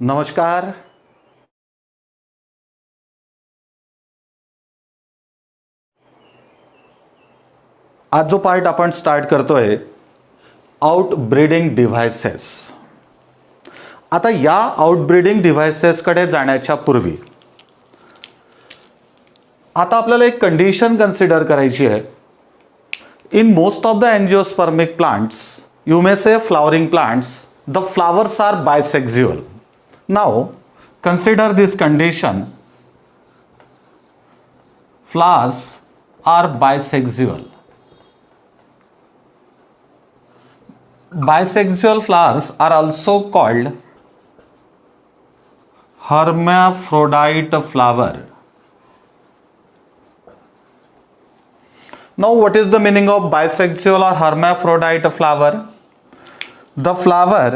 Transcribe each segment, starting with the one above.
नमस्कार. आज जो पार्ट आपण स्टार्ट करतोय आउटब्रीडिंग डिव्हाइसेस. आता या आउटब्रीडिंग डिव्हाइसेसकडे जाण्याच्या पूर्वी आता आपल्याला एक कंडिशन कन्सिडर करायची आहे. In most of the angiospermic plants, you may say flowering plants, the flowers are bisexual. Now consider this condition. Flowers are bisexual. Bisexual flowers are also called hermaphrodite flower. Now what is the meaning of bisexual or hermaphrodite flower? The flower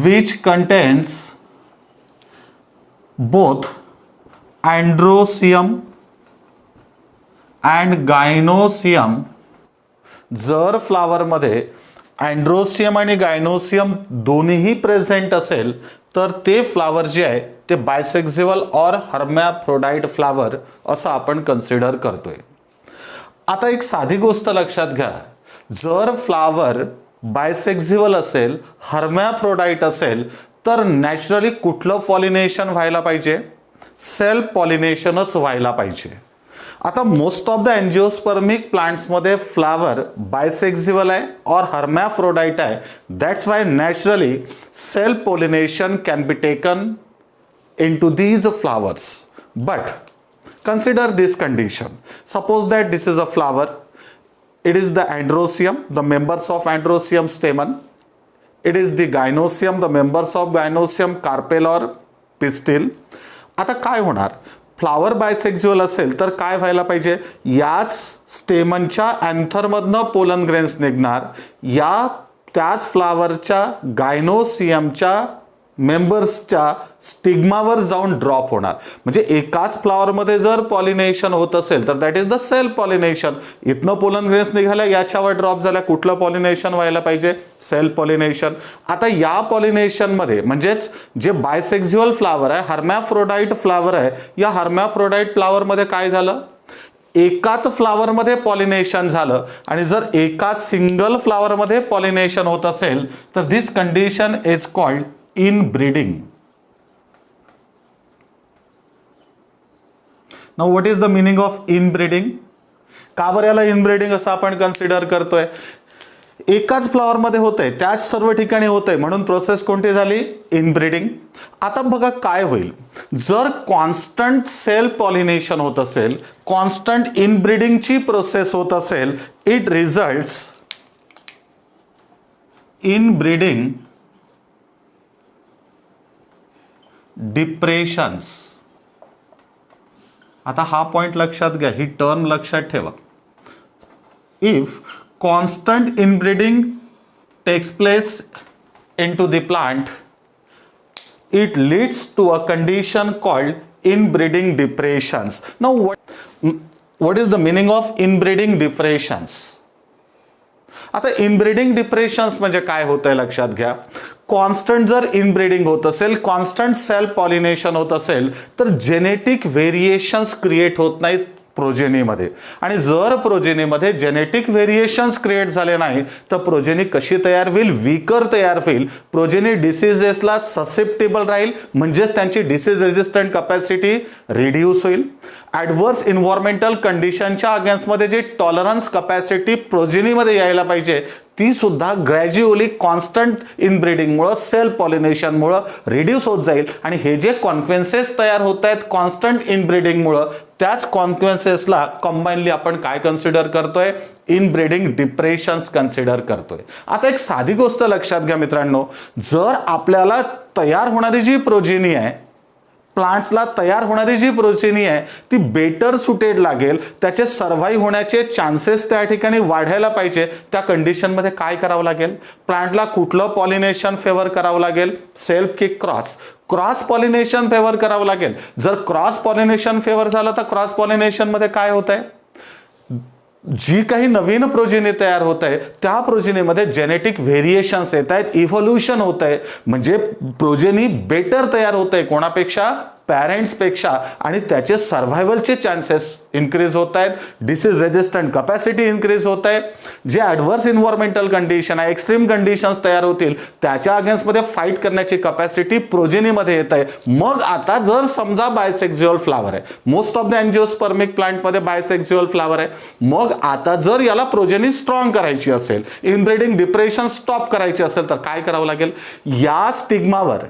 which contains both androecium and gynoecium. जर flower मध्ये अँड्रोसियम आणि gynoecium दोन्हीही present असेल तर ते flower जे आहे ते बायसेक्सुअल और हर्मॅफ्रोडाइट फ्लावर असं आपण कन्सिडर करतोय. आता एक साधी गोष्ट लक्षात घ्या, जर फ्लावर बायसेक्सुअल असेल, हर्मॅफ्रोडाइट असेल तर नॅचरली कुठलं पॉलिनेशन व्हायला पाहिजे? सेल्फ पॉलिनेशनच व्हायला पाहिजे. आता most of the angiospermic plants मध्ये फ्लावर बायसेक्सुअल आहे और हर्मॅफ्रोडाइट आहे. That's why naturally self pollination can be taken into these flowers. But consider this condition. Suppose that this is a flower. It is the androecium, the members of androecium stamen. It is the gynoecium, the members of gynoecium carpel or pistil. आता काय होणार? Flower bisexual असेल तर काय व्हायला पाहिजे? याच स्टेमनच्या अँथरमधनं pollen grains निघणार, या त्याच फ्लावरच्या गायनोसियमच्या मेंबर्सच्या स्टिग्मावर जाऊन ड्रॉप होणार. म्हणजे एकाच फ्लावरमध्ये जर पॉलिनेशन होत असेल तर that is the self pollination. इथनं पोलन ग्रेन्स निघाल्या, याच्यावर ड्रॉप झाल्या, कुठलं पॉलिनेशन व्हायला पाहिजे? Self pollination. आता या पॉलिनेशनमध्ये म्हणजेच जे बायसेक्सुअल फ्लावर आहे, हर्मॅफ्रोडाइट फ्लावर आहे, या हर्मॅफ्रोडाइट फ्लावरमध्ये काय झालं? एकाच फ्लावरमध्ये पॉलिनेशन झालं. आणि जर एकाच सिंगल फ्लावरमध्ये पॉलिनेशन होत असेल तर this condition is called inbreeding. Now what is the meaning of inbreeding? का बरं याला इनब्रीडिंग असं आपण कन्सिडर करतोय? एकाच फ्लॉवर मध्ये होतंय, त्याच सर्व ठिकाणी होतंय, म्हणून प्रोसेस कोणती झाली? इनब्रीडिंग. आता बघा काय होईल, जर कॉन्स्टंट सेल्फ पॉलिनेशन होत असेल, कॉन्स्टंट इनब्रीडिंगची प्रोसेस होत असेल, इट रिझल्ट्स इनब्रीडिंग डिप्रेशन्स. आता हा पॉइंट लक्षात घ्या, ही टर्म लक्षात ठेवा. If constant inbreeding takes place into the plant, it leads to a condition called inbreeding depressions. Now what is the meaning of inbreeding depressions? आता inbreeding depressions म्हणजे काय होतंय लक्षात घ्या. कॉन्स्टंट जर इनब्रीडिंग होत असेल, कॉन्स्टंट सेल्फ पॉलिनेशन होत असेल तर जेनेटिक व्हेरिएशन्स क्रिएट होत नाहीत प्रोजेनीमध्ये. आणि जर प्रोजेनीमध्ये जेनेटिक व्हेरिएशन्स क्रिएट झाले नाही तर प्रोजेनी कशी तयार होईल? वीकर तयार होईल. प्रोजेनी डिसीजेसला ससेप्टेबल राहील, म्हणजेच त्यांची डिसीज रेजिस्टंट कॅपॅसिटी रिड्यूस होईल. ॲडव्हर्स इन्व्हायरमेंटल कंडिशनच्या अगेन्स्टमध्ये जे टॉलरन्स कॅपॅसिटी प्रोजेनीमध्ये यायला पाहिजे ती सुद्धा ग्रॅज्युअली कॉन्स्टंट इनब्रीडिंगमुळं, सेल्फ पॉलिनेशनमुळं रिड्यूस होत जाईल. आणि हे जे कॉन्क्वेन्सेस तयार होत आहेत कॉन्स्टंट इनब्रीडिंगमुळं, त्याच कॉन्क्वेन्सेसला कंबाईनली आपण काय कन्सिडर करतोय? इनब्रीडिंग डिप्रेशन्स कन्सिडर करतोय. आता एक साधी गोष्ट लक्षात घ्या मित्रांनो, जर आपल्याला तयार होणारी जी प्रोजेनी आहे, प्लांट्सला तयार होणारी जी प्रोजेनी आहे ती बेटर सुटेड लागेल, त्याचे सर्व्हाइव्ह होण्याचे चान्सेस त्या ठिकाणी वाढायला पाहिजे, त्या कंडिशनमध्ये काय करावं लागेल? प्लांटला कुठलं पॉलिनेशन फेवर करावं लागेल? सेल्फ की क्रॉस पॉलिनेशन फेवर करावं लागेल. जर क्रॉस पॉलिनेशन फेवर झालं तर क्रॉस पॉलिनेशन मध्ये काय होत आहे? जी काही नवीन प्रोजेनी तयार होत आहे त्या प्रोजेनीमध्ये जेनेटिक व्हेरिएशन्स येत आहेत, इव्होल्युशन होत आहे, म्हणजे प्रोजेनी बेटर तयार होत आहे कोणापेक्षा, पॅरेंट्सपेक्षा, आणि त्याचे सर्व्हायवलचे चान्सेस इन्क्रीज होत आहेत, डिसीज रेजिस्टंट कपॅसिटी इन्क्रीज होत आहे, जे ॲडव्हर्स इन्व्हायरमेंटल कंडिशन आहे, एक्स्ट्रीम कंडिशन्स तयार होतील त्याच्या अगेन्स्टमध्ये फाईट करण्याची कपॅसिटी प्रोजेनीमध्ये येत आहे. मग आता जर समजा बायसेक्झुअल फ्लावर आहे, मोस्ट ऑफ द एंजिओस्पर्मिक प्लांटमध्ये बायसेक्झुअल फ्लावर आहे, मग आता जर याला प्रोजेनी स्ट्रॉंग करायची असेल, इनब्रीडिंग डिप्रेशन स्टॉप करायची असेल तर काय करावं लागेल, या स्टिग्मावर,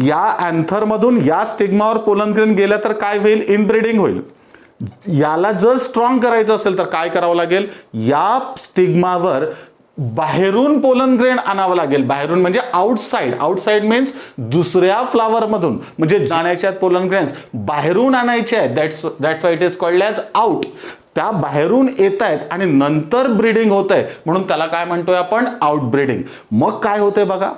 या अँथरमधून या स्टिग्मावर पोलन ग्रेन गेलं तर काय होईल, इनब्रीडिंग होईल. याला जर स्ट्रॉंग करायचं असेल तर काय करावं लागेल, या स्टिग्मावर बाहेरून पोलन ग्रेन आणावं लागेल. बाहेरून म्हणजे आउटसाइड, आउटसाइड मीन्स दुसऱ्या फ्लावर मधून, म्हणजे जाण्याचे आहेत पोलन ग्रेन्स बाहेरून आणायचे आहेत. That's why it is called as out. त्या बाहेरून येत आहेत आणि नंतर ब्रीडिंग होत आहे म्हणून त्याला काय म्हणतोय आपण, आउट ब्रीडिंग. मग काय होतंय बघा,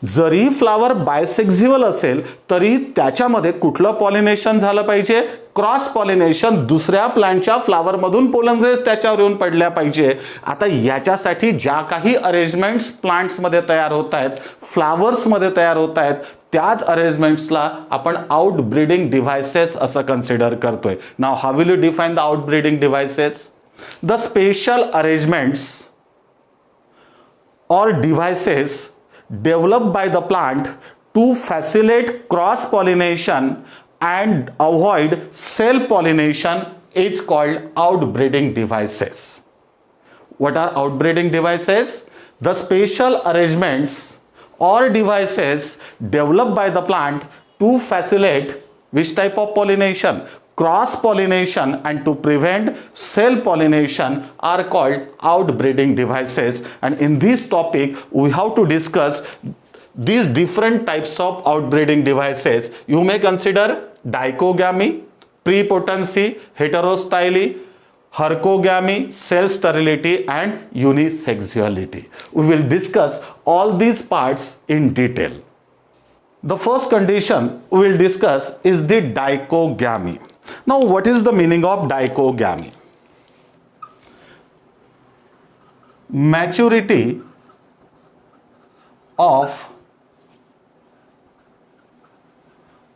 जरी फ्लावर बायसेक्झुअल असेल तरी त्याच्यामध्ये कुठलं पॉलिनेशन झालं पाहिजे, क्रॉस पॉलिनेशन, दुसऱ्या प्लांटच्या फ्लावर मधून पोलन ग्रेन्स त्याच्यावर येऊन पडल्या पाहिजे. आता याच्यासाठी ज्या काही अरेंजमेंट्स प्लांट्समध्ये तयार होत आहेत, फ्लावर्समध्ये तयार होत आहेत, त्याच अरेंजमेंट्सला आपण आउट ब्रीडिंग डिव्हाइसेस असं कन्सिडर करतोय. Now how will you define the outbreeding devices? The special arrangements or devices developed by the plant to facilitate cross pollination and avoid self pollination is called outbreeding devices. What are outbreeding devices? The special arrangements or devices developed by the plant to facilitate which type of pollination? Cross pollination, and to prevent self pollination are called outbreeding devices. And in this topic we have to discuss these different types of outbreeding devices. You may consider dichogamy, prepotency, heterostyly, hercogamy, self sterility and unisexuality. We will discuss all these parts in detail. The first condition we will discuss is the dichogamy. Now, what is the meaning of dichogamy? Maturity of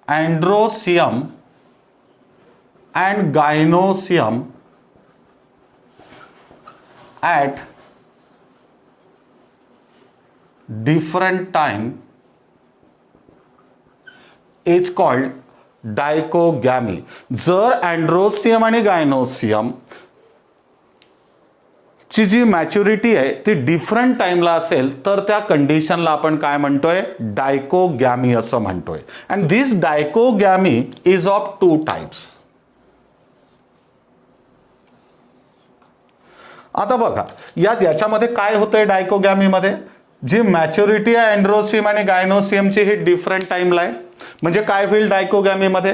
androcium and gynocium at different time is called डायकोगॅमी. जर अँड्रोसियम आणि gynoecium ची जी maturity आहे ती different टाइमला असेल तर त्या कंडिशनला आपण काय म्हणतोय, डायकोगॅमी असं म्हणतोय. And this dichogamy is of two types. आता बघा याच्यामध्ये काय होतंय, डायकोगॅमीमध्ये जी मॅच्युरिटी आहे अँड्रोसियम आणि गायनोसियमची ही डिफरंट टाइमला आहे. म्हणजे काय होईल डायकोगॅमीमध्ये,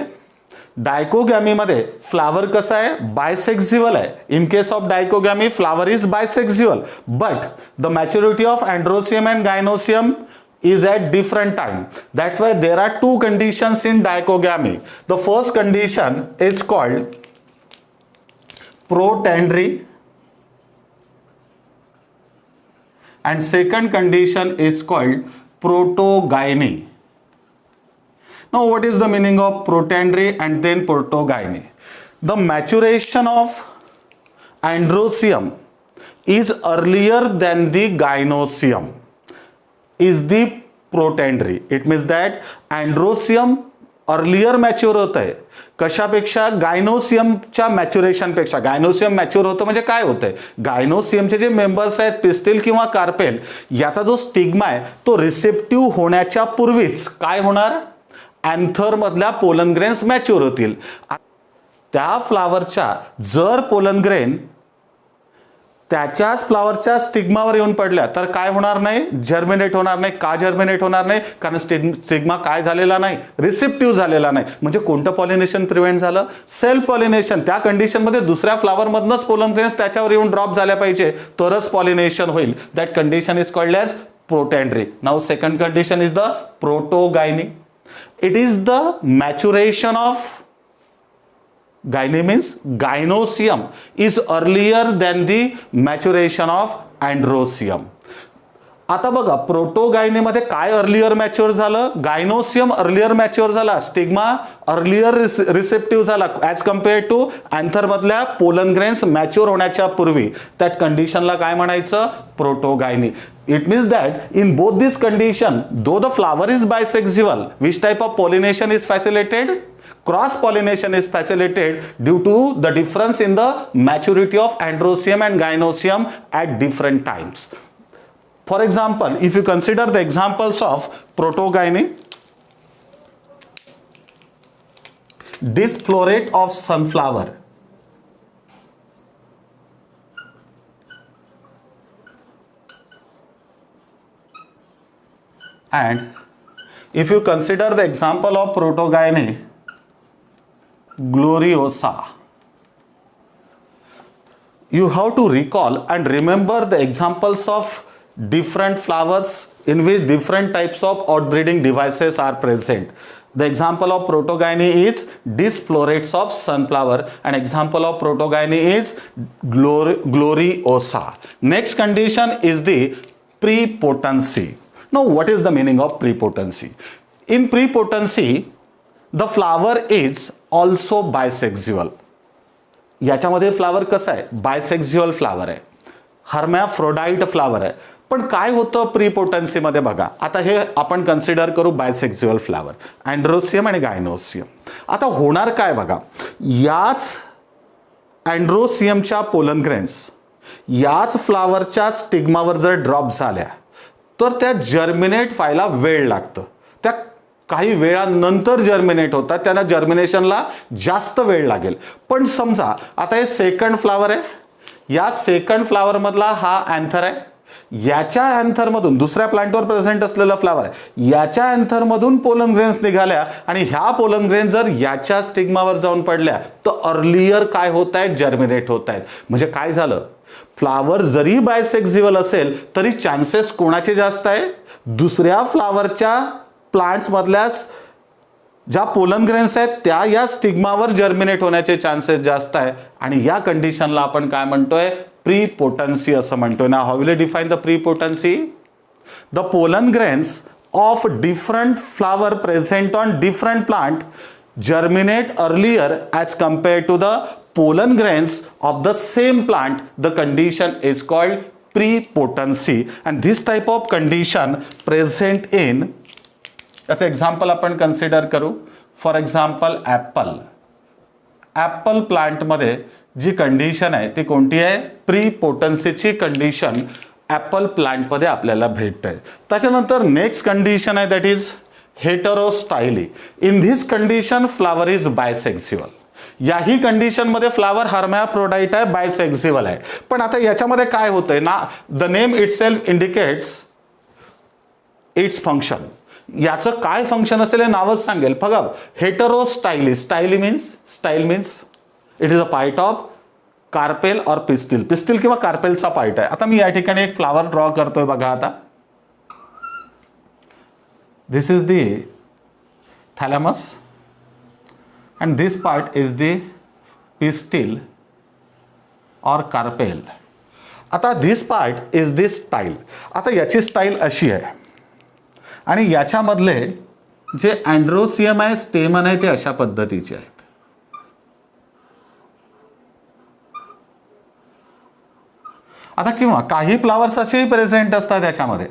डायकोगॅमीमध्ये फ्लावर कसा आहे, बायसेक्झुअल आहे. In case of dichogamy flower is bisexual but the maturity of androecium and gynoecium is at different time. That's why there are two conditions in dichogamy. The first condition is called protandry and second condition is called protogyny. Now, what is the meaning of protandry and then protogyny? The maturation of androcium is earlier than the gynocium is the protandry. It means that androcium earlier mature होत आहे कशापेक्षा, गायनोसियमच्या maturation पेक्षा. Gynoecium mature होतं म्हणजे काय होतंय, गायनोसियमचे जे members आहेत pistil किंवा कार्पेल याचा जो स्टिग्मा आहे तो रिसेप्टिव्ह होण्याच्या पूर्वीच काय होणार, अँथर मधल्या पोलन ग्रेन्स मॅच्युअर होतील. त्या फ्लावरच्या जर पोलन ग्रेन त्याच्याच फ्लावरच्या स्टिग्मावर येऊन पडल्या तर काय होणार नाही, जर्मिनेट होणार नाही. का जर्मिनेट होणार नाही, कारण स्टिग्मा काय झालेला नाही, रिसेप्टिव्ह झालेला नाही. म्हणजे कोणतं पॉलिनेशन प्रिव्हेंट झालं, सेल्फ पॉलिनेशन. त्या कंडिशनमध्ये दुसऱ्या फ्लावर मधनच पोलन ग्रेन्स त्याच्यावर येऊन ड्रॉप झाल्या पाहिजे तरच पॉलिनेशन होईल. That condition is called as protandry. Now second condition is the protogyny. It is the maturation of Gyne means gynosium is earlier than the maturation of androsium. आता बघा प्रोटोगायनेमध्ये काय earlier mature झालं, gynoecium earlier mature झाला, stigma earlier receptive झाला as compared to anther मधल्या pollen grains mature होण्याच्या पूर्वी. That कंडिशनला काय म्हणायचं, प्रोटोगायनी. It means that in both this condition, though the flower is bisexual, which type of pollination is facilitated? Cross pollination is facilitated due to the difference in the maturity of androsium and gynosium at different times. For example, if you consider the examples of protogyne, disflorate of sunflower, and if you consider the example of protogyne gloriosa, you have to recall and remember the examples of different flowers in which different types of outbreeding devices are present. The example of protogyne is disflorates of sunflower, and example of protogyne is gloriosa. Next condition is the prepotency. Now, what is the meaning of prepotency? In prepotency, the flower is also bisexual. याच्यामध्ये flower कसं आहे, बायसेक्झुअल flower आहे, हर्मॅफ्रोडाइट flower आहे. पण काय होतं प्रीपोटन्सीमध्ये बघा, आता हे आपण कन्सिडर करू बायसेक्झुअल फ्लावर, अँड्रोसियम आणि गायनोसियम. आता होणार काय बघा, याच अँड्रोसियमच्या पोलन ग्रेन्स याच फ्लावरच्या स्टिग्मावर जर ड्रॉप झाल्या तर त्या जर्मिनेट व्हायला वेळ लागतं. त्या काही वेळानंतर जर्मिनेट होतात, त्यांना जर्मिनेशनला जास्त वेळ लागेल. पण समजा आता हे सेकंड फ्लावर आहे, या सेकंड फ्लावर मधला हा अँथर आहे, याच्या अँथरमधून दुसऱ्या प्लांटवर प्रेझेंट असलेला फ्लावर आहे, याच्या अँथरमधून पोलन ग्रेन्स निघाल्या आणि ह्या पोलन ग्रेन्स जर याच्या स्टिग्मावर जाऊन पडल्या तर अर्लियर काय होत आहेत, जर्मिनेट होत आहेत. म्हणजे काय झालं, फ्लावर जरी बायसेक्झुअल असेल तरी चान्सेस कोणाचे जास्त आहे, दुसऱ्या फ्लावरच्या प्लांट्स मधल्या ज्या पोलन ग्रेन्स आहेत त्या या स्टिग्मावर जर्मिनेट होण्याचे चान्सेस जास्त आहे. आणि या कंडिशनला आपण काय म्हणतोय, प्रीपोटन्सी असं म्हणतोय ना. How will you define the prepotency? The pollen grains of different flower present on different plant germinate earlier as compared to the pollen grains of the same plant. The condition is called prepotency, and this type of condition present in, याचं example आपण consider करू. For example Apple प्लांटमध्ये जी condition आहे ती कोणती आहे, प्रीपोटन्सीची condition Apple प्लांटमध्ये आपल्याला भेटते. त्याच्यानंतर नेक्स्ट कंडिशन आहे that is heterostyly. In this condition flower is bisexual. याही कंडिशन मध्ये फ्लावर हर्मॅफ्रोडाइट आहे, बायसेक्झुअल आहे. पण आता याच्यामध्ये काय होतंय ना, the name itself indicates its function. याचं काय फंक्शन असेल हे नावच सांगेल. बघा, heterostyly, style means it is a part of carpel or pistil. Pistil किंवा कार्पेलचा पार्ट आहे. आता मी या ठिकाणी एक फ्लावर ड्रॉ करतोय बघा. आता this is the thalamus and this part is the pistil or carpel. आता this part is the style. आता याची स्टाईल अशी आहे आणि याच्यामधले जे अँड्रोसियम आहे, स्टेमन आहे, ते अशा पद्धतीचे आहेत. आता किंवा काही फ्लावर्स असेही प्रेझेंट असतात याच्यामध्ये.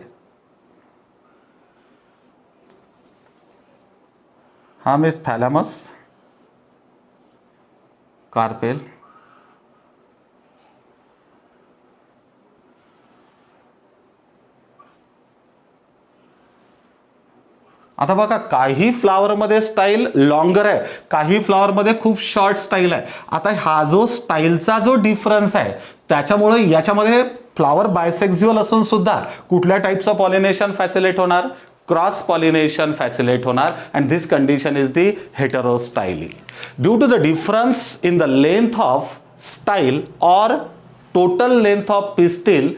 हा मीन्स थॅलॅमस, कार्पेल, आता बघा काही फ्लावर मध्ये स्टाईल लॉंगर आहे, काही फ्लावर मध्ये खूप शॉर्ट स्टाईल आहे. आता हा जो स्टाईलचा जो डिफरन्स आहे त्याच्यामुळे याच्यामध्ये फ्लावर बायसेक्झुअल असून सुद्धा कुठल्या टाइपचं पॉलिनेशन फॅसिलेट होणार, क्रॉस पॉलिनेशन फॅसिलेट होणार. And this condition is the heterostyly. Due to the difference in the length of style or total length of pistil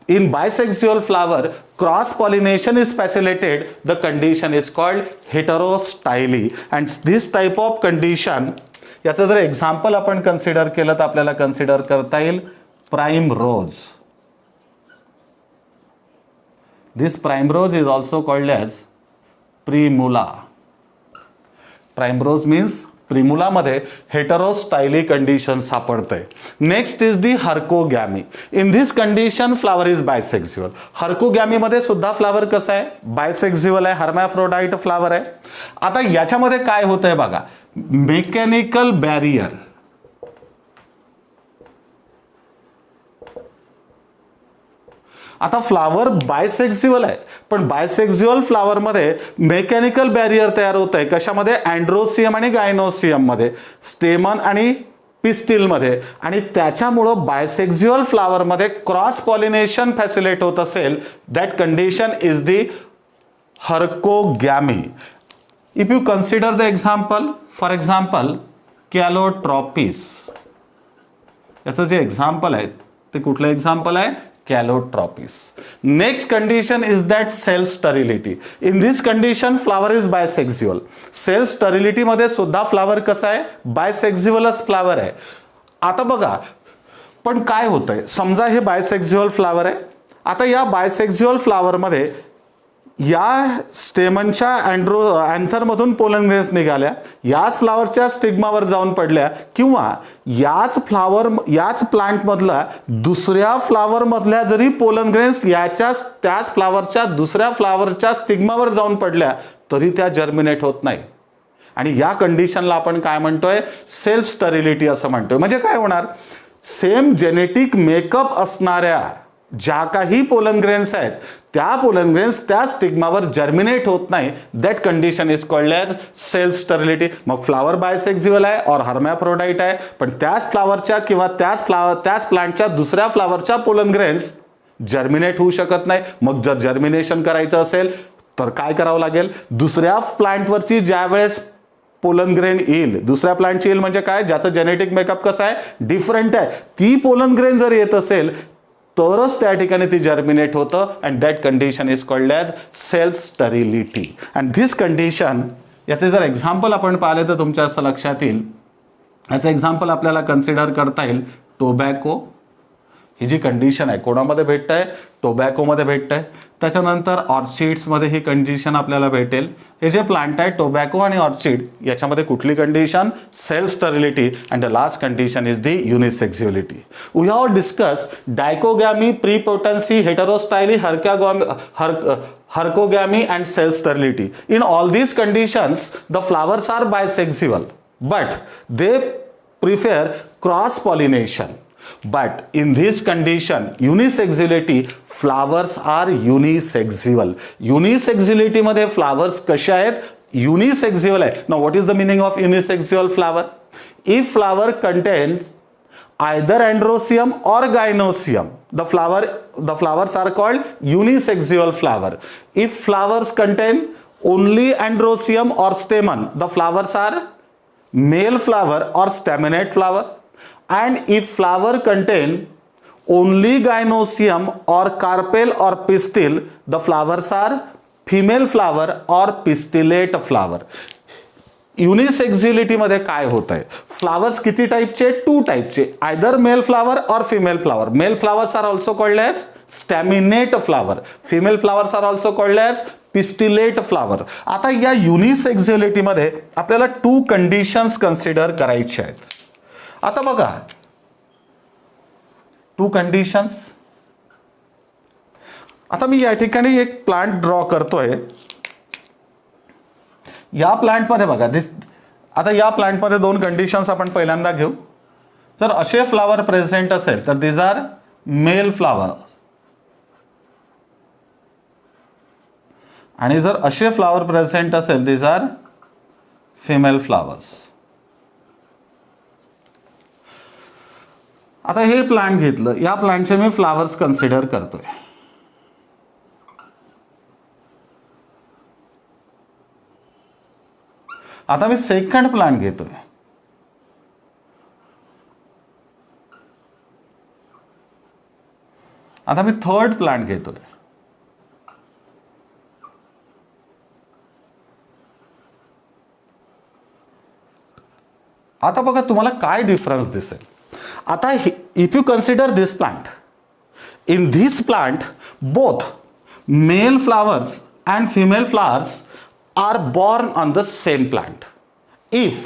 in bisexual flower, cross pollination is facilitated. The condition is called heterostyly, and this type of condition याचं जर example आपण consider केलं तर आपल्याला consider करता येईल primrose. This primrose is also called as primula. Primrose means प्रिमुलामध्ये heterostyly condition सापडते. Next is the herkogamy. In this condition flower is bisexual. Herkogamy मध्ये सुद्धा फ्लावर कसं आहे, बायसेक्झुअल आहे, हर्मॅफ्रोडाइट फ्लावर आहे. आता याच्यामध्ये काय होतंय बघा, मेकॅनिकल बॅरियर. आता फ्लावर बायसेक्झुअल आहे, पण बायसेक्झुअल फ्लावर मध्ये मेकॅनिकल बॅरियर तयार होत आहे. कशामध्ये, अँड्रोसियम आणि गायनोसियम मध्ये, स्टेमन आणि पिस्टिल मध्ये. आणि त्याच्यामुळं बायसेक्झुअल फ्लावर मध्ये क्रॉस पॉलिनेशन फॅसिलिटेट होत असेल, that condition is the herkogamy. If you consider the example, for example calotropis. याचं जे एक्झाम्पल आहे ते कुठलं एक्झाम्पल आहे, calotropis. Next condition is that self sterility. In this condition flower is bisexual. Self sterility मध्ये सुद्धा फ्लावर कसा आहे, बायसेक्झुअलच फ्लावर आहे. आता बघा, पण काय होतंय, समजा हे बायसेक्झुअल फ्लावर आहे. आता या बायसेक्झुअल फ्लावर मध्ये या स्टेमनच्या अँथरमधून पोलन ग्रेन्स निघाल्या, याच फ्लावरच्या स्टिग्मावर जाऊन पडल्या, किंवा याच प्लांट मधला दुसऱ्या फ्लावर मधल्या जरी पोलन ग्रेन्स त्याच फ्लावरच्या दुसऱ्या फ्लावरच्या स्टिग्मावर जाऊन पडल्या तरी त्या जर्मिनेट होत नाही. आणि या कंडिशनला आपण काय म्हणतोय, सेल्फ स्टरिलिटी असं म्हणतोय. म्हणजे काय होणार, सेम जेनेटिक मेकअप असणाऱ्या ज्या काही पोलन ग्रेन्स आहेत त्या पोलन ग्रेन्स त्या स्टिग्मावर जर्मिनेट होत नाही. That condition is called as self sterility. मग फ्लावर बायसेक्झुअल आहे और हर्मॅफ्रोडाइट आहे, पण त्याच फ्लावरच्या किंवा त्याच प्लांटच्या दुसऱ्या फ्लावरच्या पोलन ग्रेन्स जर्मिनेट होऊ शकत नाही. मग जर जर्मिनेशन करायचं असेल तर काय करावं लागेल, दुसऱ्या प्लांटवरची ज्या वेळेस पोलन ग्रेन येईल, दुसऱ्या प्लांटची येईल म्हणजे काय, ज्याचं जेनेटिक मेकअप कसं आहे, डिफरंट आहे, ती पोलन ग्रेन जर येत असेल तरच त्या ठिकाणी ती जर्मिनेट होतं. And that condition is called as self sterility. And this condition, याचे जर एक्झाम्पल आपण पाहिले तर तुमच्या असं लक्षात येईल. याचं एक्झाम्पल आपल्याला कन्सिडर करता येईल टोबॅको. ही जी कंडिशन आहे कोणामध्ये भेटतंय, टोबॅकोमध्ये भेटतंय. त्याच्यानंतर ऑर्चिड्समध्ये ही कंडिशन आपल्याला भेटेल. हे जे प्लांट आहे टोबॅको आणि ऑर्चिड, याच्यामध्ये कुठली condition, self sterility. And the last condition is the unisexuality. We have discuss dichogamy, prepotency, heterostyly, herkogamy and self sterility. In all these conditions the flowers are bisexual, but they prefer cross pollination. But in this condition, unisexuality, flowers are unisexual. Unisexuality मध्ये flowers कशा आहेत, unisexual आहे. Now what is the meaning of unisexual flower? If flower contains either androsium or gynosium, the flowers are called unisexual flower. If flowers contain only androsium or stamen, the flowers are male flower or staminate flower. And if flower contain only gynosium or carpel or pistil, the flowers are female flower or pistillate flower. युनिसेक्झुअलिटी मध्ये काय होत आहे, flowers किती टाइपचे, 2 टाइपचे, either male flower or female flower. Male flowers are also called as staminate flower, female flowers are also called as pistillate flower. आता या युनिसेक्झुअलिटी मध्ये आपल्याला 2 कंडिशन्स कन्सिडर करायचे आहेत. आता बघा 2 कंडिशन्स. आता मी या ठिकाणी एक प्लांट ड्रॉ करतोय. या प्लांटमध्ये बघा आता या प्लांटमध्ये 2 कंडिशन्स आपण पहिल्यांदा घेऊ. जर असे फ्लावर प्रेझेंट असेल तर दिस आर मेल फ्लावर, आणि जर असे फ्लावर प्रेझेंट असेल दिस आर फिमेल फ्लावर्स. आता हे प्लांट घेतलं, या प्लांटचे मी फ्लावर्स कन्सिडर करतोय. आता मी सेकंड प्लांट घेतोय. आता मी थर्ड प्लांट घेतोय. आता बघा तुम्हाला काय डिफरन्स दिसेल. आता if you consider this plant, in this plant both male flowers and female flowers are borne on the same plant. If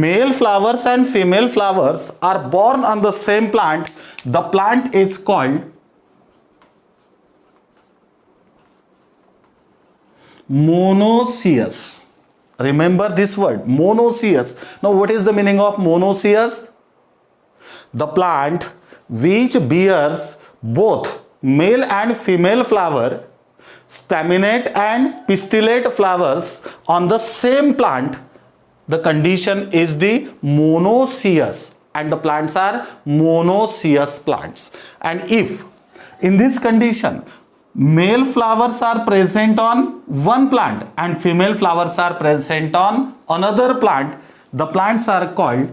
male flowers and female flowers are born on the same plant, the plant is called monoecious. Remember this word, monoecious. Now what is the meaning of monoecious? The plant which bears both male and female flower, staminate and pistillate flowers on the same plant, the condition is the monoecious, and the plants are monoecious plants. And if in this condition male flowers are present on one plant and female flowers are present on another plant, the plants are called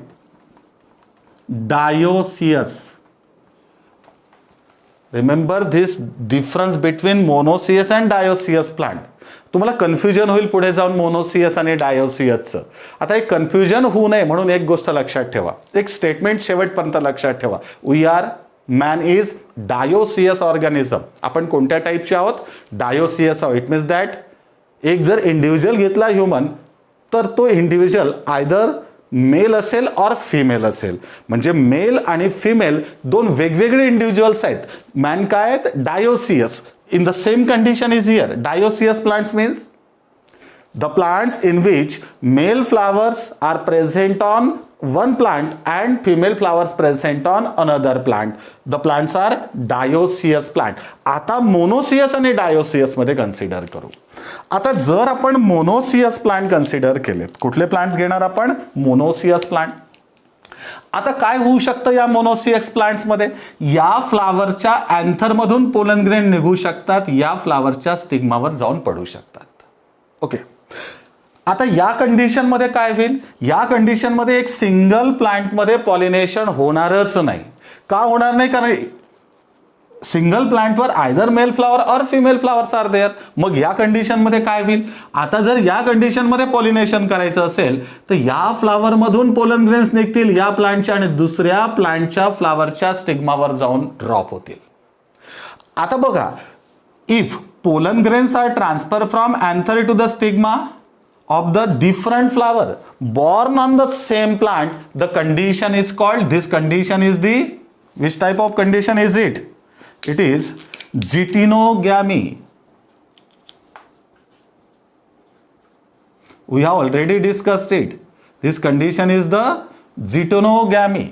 dioecious. Remember this difference between monoecious and dioecious plant. तुम्हाला confusion होईल पुढे जाऊन monoecious आणि डायोसियसचं. आता एक confusion होऊ नये म्हणून एक गोष्ट लक्षात ठेवा, एक स्टेटमेंट शेवटपर्यंत लक्षात ठेवा. We are man is dioecious organism. आपण कोणत्या टाईपचे आहोत? डायोसियस आहोत. इट मीन्स दॅट एक जर इंडिव्हिज्युअल घेतला ह्युमन तर तो इंडिव्हिज्युअल आयदर मेल असेल और फिमेल असेल. म्हणजे मेल आणि फिमेल दोन वेगवेगळे इंडिव्हिज्युअल्स आहेत. मॅन काय आहेत? Dioecious. In the same condition is here. Dioecious plants means the plants in which male flowers are present on one plant and female flowers present on another plant. The plants are dioecious plant. आता monoecious आणि dioecious मध्ये consider करू. आता जर आपण monoecious plant consider केलेत, कुठले plants घेणार आपण? monoecious plant. आता काय होऊ शकतं या मोनोसियस प्लांट्स मध्ये? या फ्लावरच्या अँथर मधून पोलन ग्रेन निघू शकतात, या फ्लावरच्या स्टिग्मावर जाऊन पडू शकतात. ओके. आता या कंडिशन मध्ये काय होईल? या कंडिशन मध्ये एक सिंगल प्लांट मध्ये पॉलिनेशन होणारच नाही. का होणार नाही? कारण single प्लांटवर either male flower or female flowers R there. मग या कंडिशन मध्ये काय होईल? आता जर या कंडिशन मध्ये पॉलिनेशन करायचं असेल तर या फ्लावर मधून पोलन ग्रेन्स निघतील या प्लांटच्या आणि दुसऱ्या प्लांटच्या फ्लावरच्या स्टिग्मावर जाऊन ड्रॉप होतील. आता बघा, if pollen grains are transfer from anther to the stigma of the different flower born on the same plant, the condition is called, this condition is the, which type of condition is it? It is geitonogamy. We have already discussed it. This condition is the geitonogamy.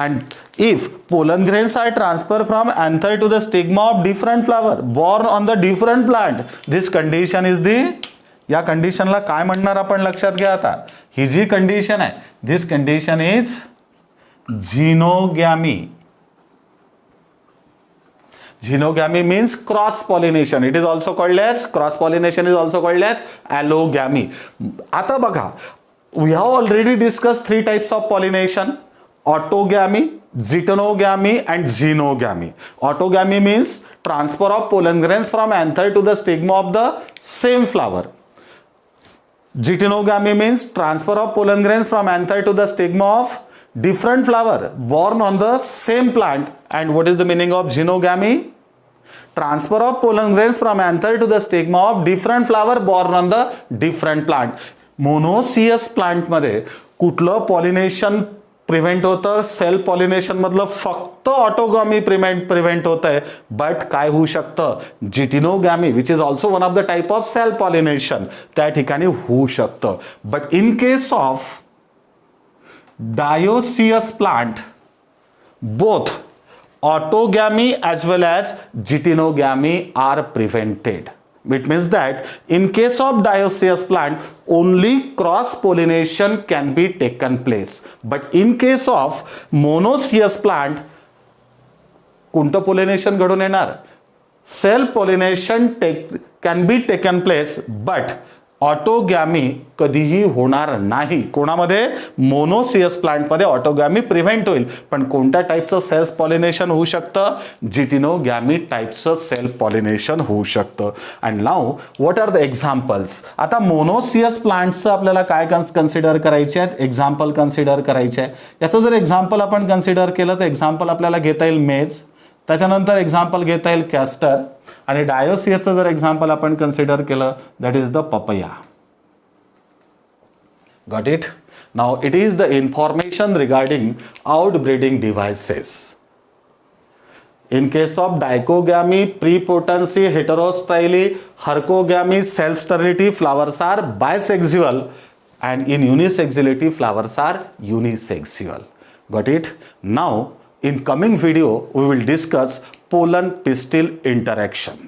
And if pollen grains are transferred from anther to the stigma of different flower born on the different plant, this condition is the, या कंडिशनला काय म्हणणार आपण लक्षात घ्या. आता ही जी condition आहे, this condition is xenogamy. Xenogamy means cross pollination. It is also called as, cross pollination is also called as allogamy. आता बघा, we have already discuss 3 types of pollination: autogamy, geitonogamy and xenogamy. Autogamy means transfer of pollen grains from anther to the stigma of the same flower. Geitonogamy means transfer of pollen grains from anther to the stigma of different flower born on the same plant. And what is the meaning of xenogamy? Transfer of pollen grains from anther to the stigma of different flower born on the different plant. Monoecious plant मध्ये कुठलं pollination prevent होतं? Self pollination मधलं फक्त ऑटोगॅमी prevent होत आहे. But काय होऊ शकतं? geitonogamy, which is also one of the type of self pollination, त्या ठिकाणी होऊ शकतं. But in case of dioecious plant, both autogamy as well as geitonogamy are prevented. It means that in case of dioecious plant only cross pollination can be taken place, but in case of monoecious plant कोणतं pollination घडून येणार? Self pollination can be taken place, but ऑटोगॅमी कधीही होणार नाही. कोणामध्ये? Monoecious प्लांटमध्ये ऑटोगॅमी prevent होईल. पण कोणत्या टाईपचं सेल्फ पॉलिनेशन होऊ शकतं? जिटिनोगॅमी टाईपचं सेल्फ पॉलिनेशन होऊ शकतं. And now what are the examples? आता मोनोसियस प्लांट्सचं आपल्याला काय कन्सिडर करायचे आहेत? एक्झाम्पल कन्सिडर करायचे आहे. याचं जर एक्झाम्पल आपण कन्सिडर केलं तर एक्झाम्पल आपल्याला घेता येईल मेज, त्याच्यानंतर एक्झाम्पल घेता येईल कॅस्टर, आणि डायोसियसचं जर एक्झाम्पल आपण कन्सिडर केलं that is the papaya. Got it? Now it is the information regarding outbreeding devices. In case of dichogamy, prepotency, heterostyle, hercogamy, self-sterility, flowers are bisexual, and in unisexuality, flowers are unisexual. Got it? Now, in coming video, we will discuss pollen pistil interaction.